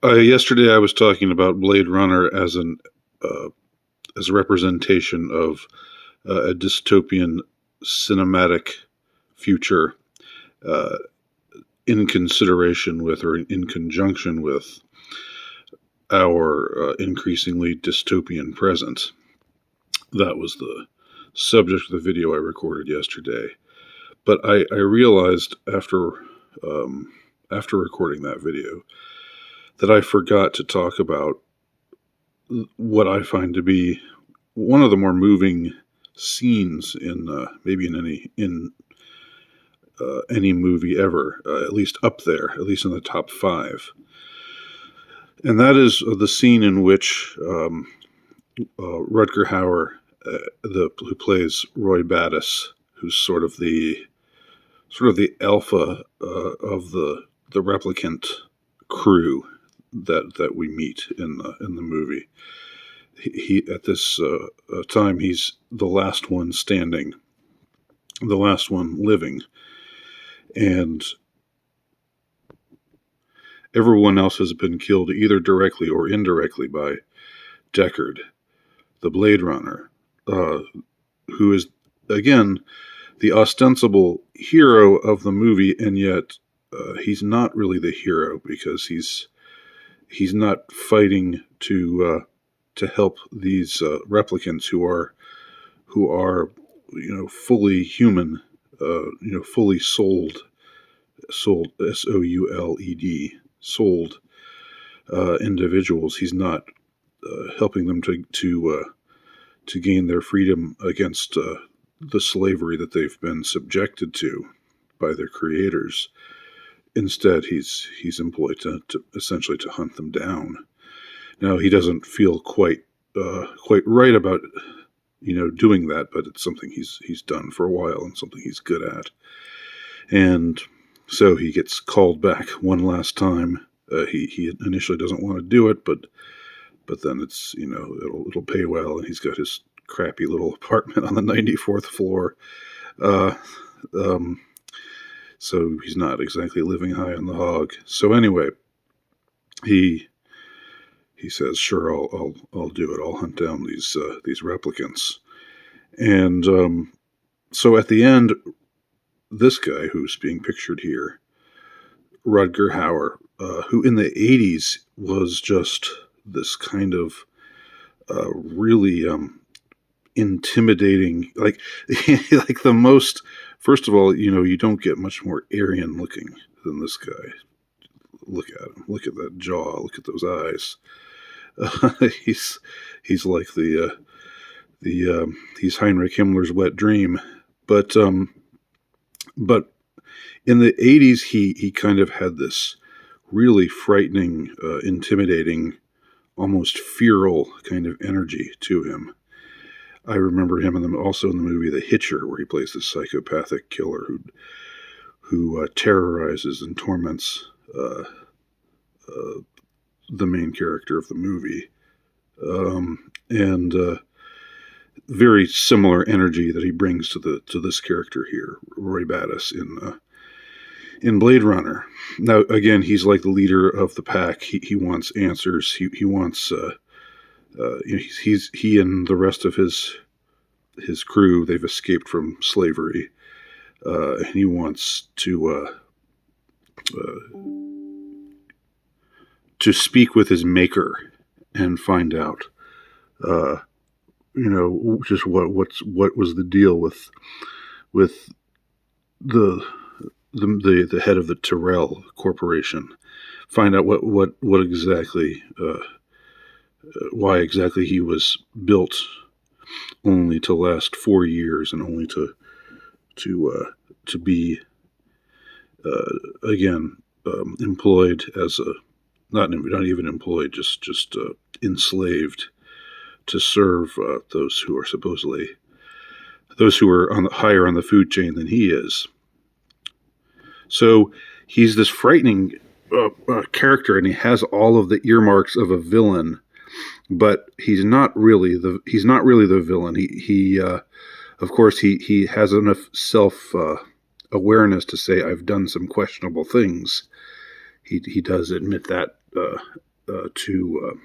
Yesterday I was talking about Blade Runner uh, as a representation of a dystopian cinematic future, uh, in consideration with or in conjunction with our increasingly dystopian present. That was the subject of the video I recorded yesterday. But I realized um, after recording that video that I forgot to talk about what I find to be one of the more moving scenes in maybe in any movie ever, at least up there, at least in the top five, and that is the scene in which Rutger Hauer, who plays Roy Battis, who's sort of the alpha of the replicant crew that we meet in the movie. He at this time he's the last one standing, the last one living, and everyone else has been killed either directly or indirectly by Deckard, the Blade Runner, who is again the ostensible hero of the movie, and yet he's not really the hero because he's not fighting to help these replicants who are fully human, fully souled souled individuals. He's not helping them to gain their freedom against the slavery that they've been subjected to by their creators. Instead, he's employed to essentially to hunt them down. Now, he doesn't feel quite right about doing that, but it's something he's done for a while and something he's good at. And so he gets called back one last time. He initially doesn't want to do it, but then it's it'll pay well, and he's got his crappy little apartment on the 94th floor. Uh, um, so he's not exactly living high on the hog. So anyway, he says, "Sure, I'll do it. I'll hunt down these replicants." And so at the end, this guy who's being pictured here, Rutger Hauer, who in the 80s was just this kind of really intimidating, like like the most. First of all, you don't get much more Aryan looking than this guy. Look at him. Look at that jaw. Look at those eyes. He's like he's Heinrich Himmler's wet dream. But in the 80s, he kind of had this really frightening, intimidating, almost feral kind of energy to him. I remember him also in the movie The Hitcher, where he plays this psychopathic killer who terrorizes and torments the main character of the movie, and very similar energy that he brings to this character here, Roy Battis in Blade Runner. Now, again, he's like the leader of the pack. He wants answers. He wants he and the rest of his crew, they've escaped from slavery, and he wants to speak with his maker and find out, just what was the deal with the head of the Tyrell Corporation. Find out what exactly, why exactly he was built only to last 4 years and only to be again employed as a not even employed, just enslaved to serve those who are supposedly higher on the food chain than he is. So he's this frightening character, and he has all of the earmarks of a villain, but he's not really the villain. He of course he has enough self awareness to say, I've done some questionable things. He does admit that to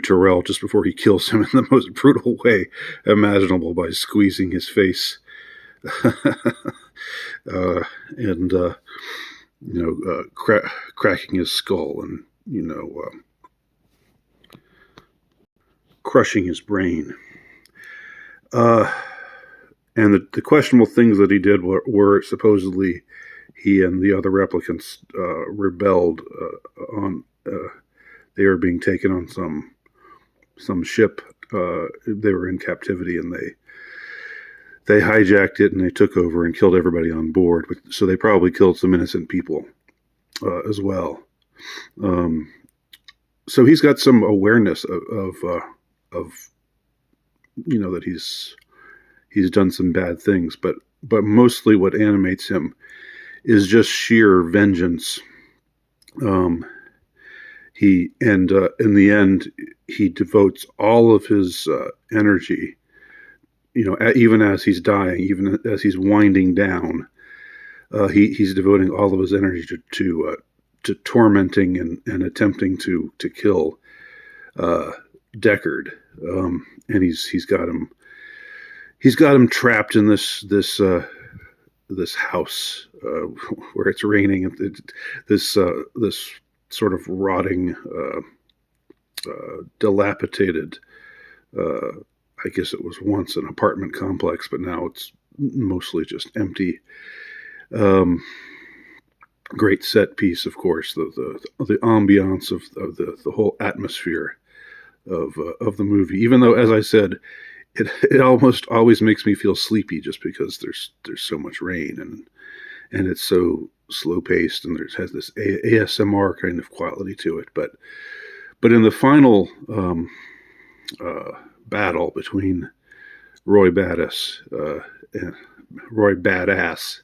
Terrell just before he kills him in the most brutal way imaginable by squeezing his face and cracking his skull and crushing his brain. And the questionable things that he did were supposedly he and the other replicants rebelled on. They were being taken on some ship. They were in captivity, and they hijacked it and they took over and killed everybody on board. So they probably killed some innocent people as well. So he's got some awareness of that he's done some bad things, but mostly what animates him is just sheer vengeance. In the end, he devotes all of his energy, even as he's dying, even as he's winding down, he's devoting all of his energy to tormenting and attempting to kill Deckard, and he's got him trapped in this house where it's raining. This sort of rotting, dilapidated. I guess it was once an apartment complex, but now it's mostly just empty. Great set piece, of course. The ambiance of the whole atmosphere of the movie. Even though, as I said, it almost always makes me feel sleepy just because there's so much rain and it's so slow paced and has this ASMR kind of quality to it. But in the final battle between Roy Badass and Roy Badass,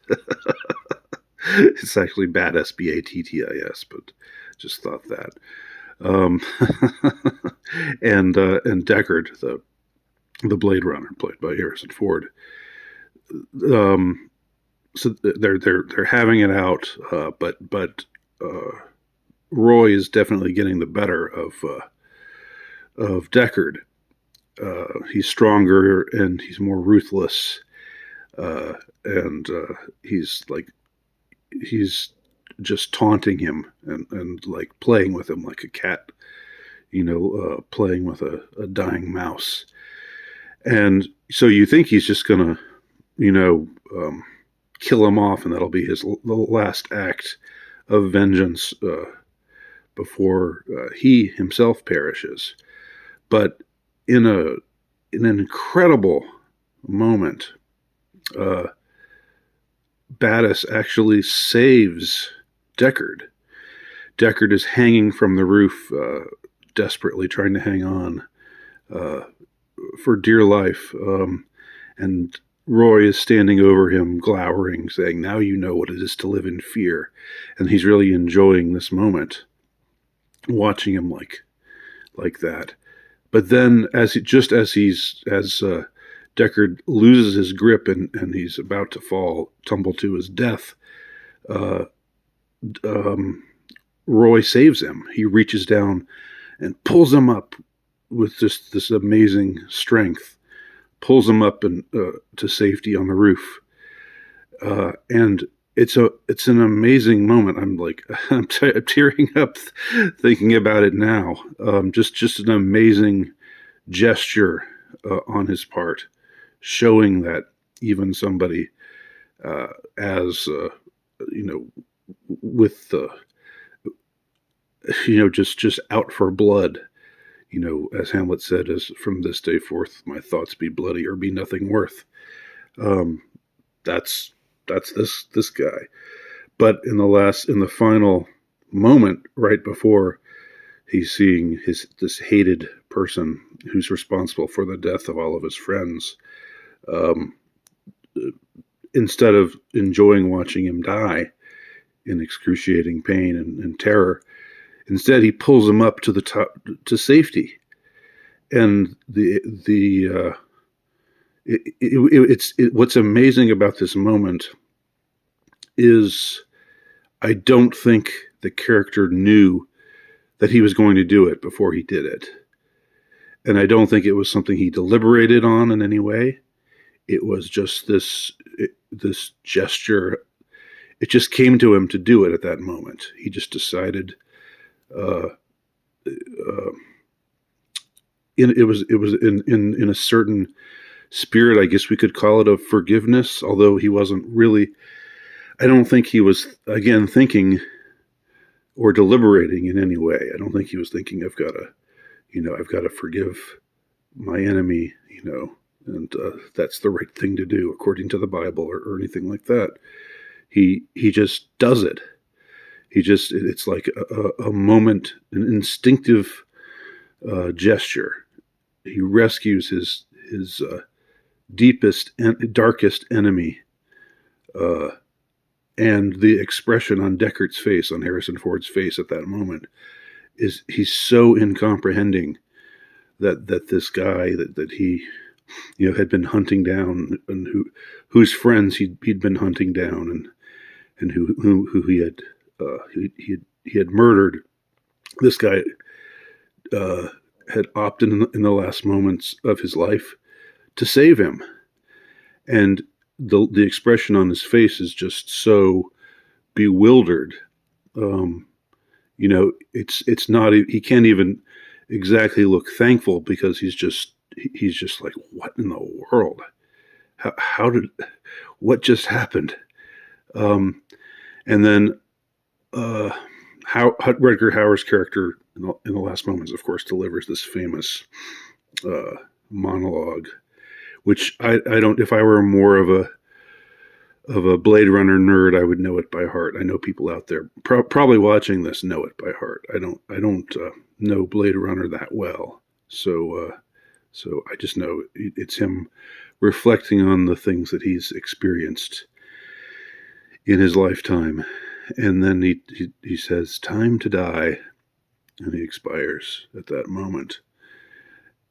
it's actually Badass Battis, but just thought that. And Deckard, the Blade Runner, played by Harrison Ford. So they're having it out, but Roy is definitely getting the better of Deckard. He's stronger and he's more ruthless, and he's just taunting him and like playing with him like a cat, playing with a dying mouse. And so you think he's just gonna, kill him off, and that'll be the last act of vengeance before he himself perishes. But in an incredible moment, Badass actually saves Deckard. Deckard is hanging from the roof, desperately trying to hang on for dear life, and Roy is standing over him, glowering, saying, "Now you know what it is to live in fear." And he's really enjoying this moment, watching him like that. But then, as Deckard loses his grip and he's about to tumble to his death, Roy saves him. He reaches down and pulls him up with just this amazing strength, pulls him up to safety on the roof, and it's an amazing moment. I'm tearing up thinking about it now. Just an amazing gesture on his part, showing that even somebody with just out for blood. As Hamlet said, "As from this day forth, my thoughts be bloody or be nothing worth." That's this guy. But in the final moment, right before he's seeing this hated person who's responsible for the death of all of his friends, instead of enjoying watching him die in excruciating pain and terror, instead he pulls him up to the top to safety. And what's amazing about this moment is I don't think the character knew that he was going to do it before he did it. And I don't think it was something he deliberated on in any way. It was just this gesture. It just came to him to do it at that moment. He just decided. It was in a certain spirit, I guess we could call it, of forgiveness. Although he wasn't really. I don't think he was, again, thinking or deliberating in any way. I don't think he was thinking, I've got to forgive my enemy, and that's the right thing to do according to the Bible or anything like that. He just does it. It's like a moment, an instinctive gesture. He rescues his deepest and darkest enemy. And the expression on Deckard's face, on Harrison Ford's face at that moment, is he's so incomprehending that this guy that he had been hunting down, and whose friends he'd been hunting down, and who he had murdered. This guy had opted in the last moments of his life to save him, and the expression on his face is just so bewildered. It's not. He can't even exactly look thankful, because he's just like, what in the world? What just happened? And then Rutger Hauer's character in the last moments, of course, delivers this famous monologue, which I don't. If I were more of a Blade Runner nerd, I would know it by heart. I know people out there probably watching this know it by heart. I don't know Blade Runner that well, so I just know it's him reflecting on the things that he's experienced in his lifetime, and then he says, "Time to die," and he expires at that moment.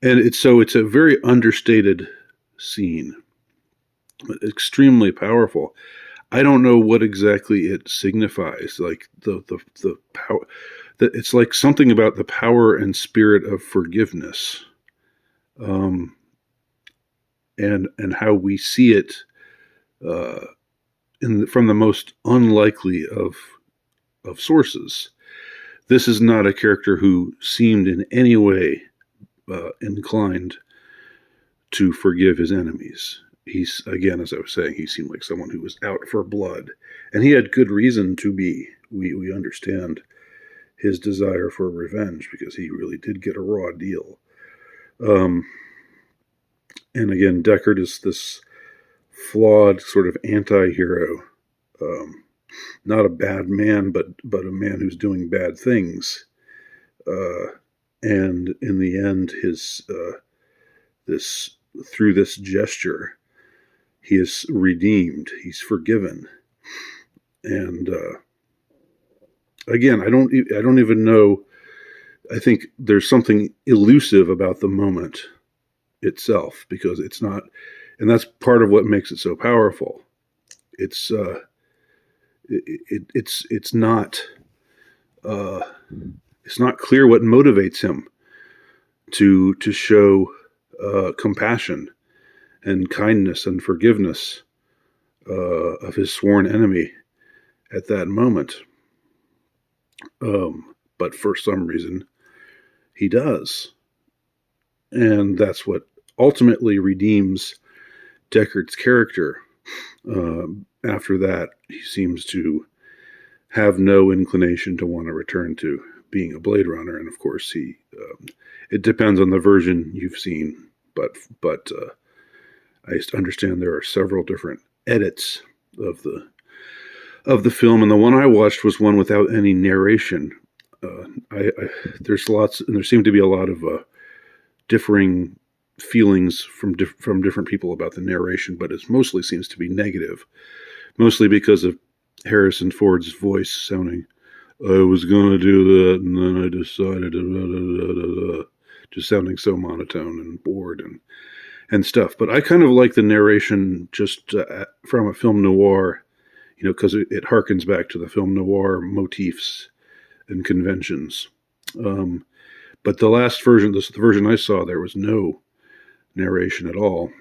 And it's a very understated scene, extremely powerful. I don't know what exactly it signifies, like the power. It's like something about the power and spirit of forgiveness, and how we see it from the most unlikely of sources. This is not a character who seemed in any way inclined to forgive his enemies. He's, again, as I was saying, he seemed like someone who was out for blood, and he had good reason to be. We understand his desire for revenge, because he really did get a raw deal. And again, Deckard is this flawed sort of anti-hero, not a bad man, but a man who's doing bad things. And in the end, through this gesture, he is redeemed. He's forgiven. And again, I don't even know. I think there's something elusive about the moment itself, because it's not, and that's part of what makes it so powerful. It's not clear what motivates him to show compassion and kindness and forgiveness of his sworn enemy at that moment. But for some reason, he does. And that's what ultimately redeems Deckard's character. After that, he seems to have no inclination to want to return to being a Blade Runner. And of course, it depends on the version you've seen, but I understand there are several different edits of the film, and the one I watched was one without any narration. There's lots, and there seem to be a lot of differing feelings from different people about the narration, but it mostly seems to be negative, mostly because of Harrison Ford's voice sounding, "I was going to do that, and then I decided," just sounding so monotone and bored and stuff. But I kind of like the narration just from a film noir, because it harkens back to the film noir motifs and conventions. Um, but the last version, the version I saw, there was no narration at all,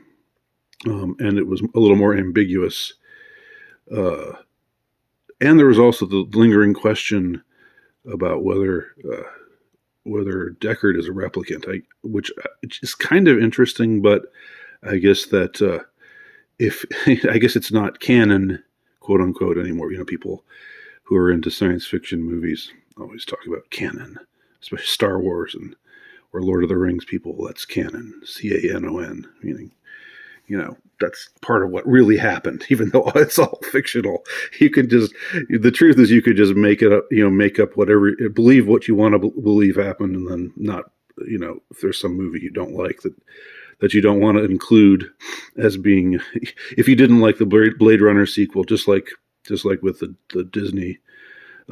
and it was a little more ambiguous. Uh, and there was also the lingering question about whether Deckard is a replicant, which is kind of interesting, but I guess that if I guess it's not canon, quote unquote, anymore. People who are into science fiction movies always talk about canon, especially Star Wars or Lord of the Rings people. That's canon, canon, meaning that's part of what really happened, even though it's all fictional. The truth is, you could just make it up, make up whatever, believe what you want to believe happened, and then not, if there's some movie you don't like that you don't want to include as being, if you didn't like the Blade Runner sequel, just like with the Disney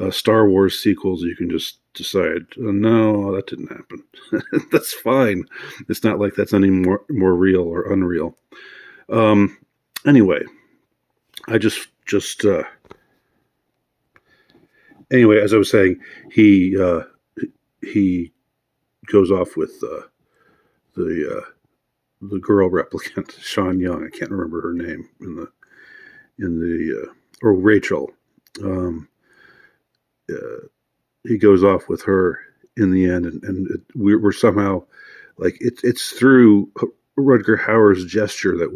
Star Wars sequels, you can just decide, oh, no, that didn't happen. That's fine. It's not like that's any more real or unreal. Anyway, I just anyway, as I was saying, he goes off with the girl replicant, Sean Young. I can't remember her name in the or Rachel. He goes off with her in the end, and we're somehow like it's through Rutger Hauer's gesture that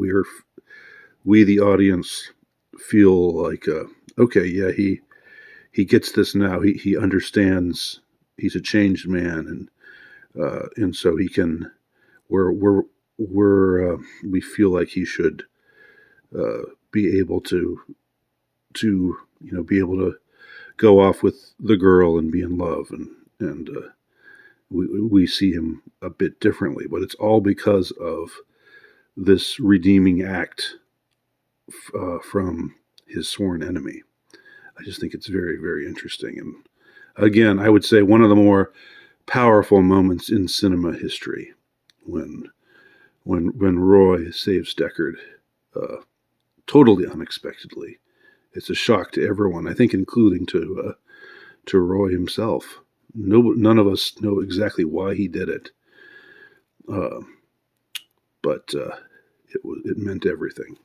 we the audience feel like okay, yeah, he gets this now. He understands he's a changed man, and so he can we feel like he should be able to be able to go off with the girl and be in love, and we see him a bit differently, but it's all because of this redeeming act from his sworn enemy. I just think it's very, very interesting, and again, I would say one of the more powerful moments in cinema history when Roy saves Deckard totally unexpectedly. It's a shock to everyone, I think, including to Roy himself. None of us know exactly why he did it, but it meant everything.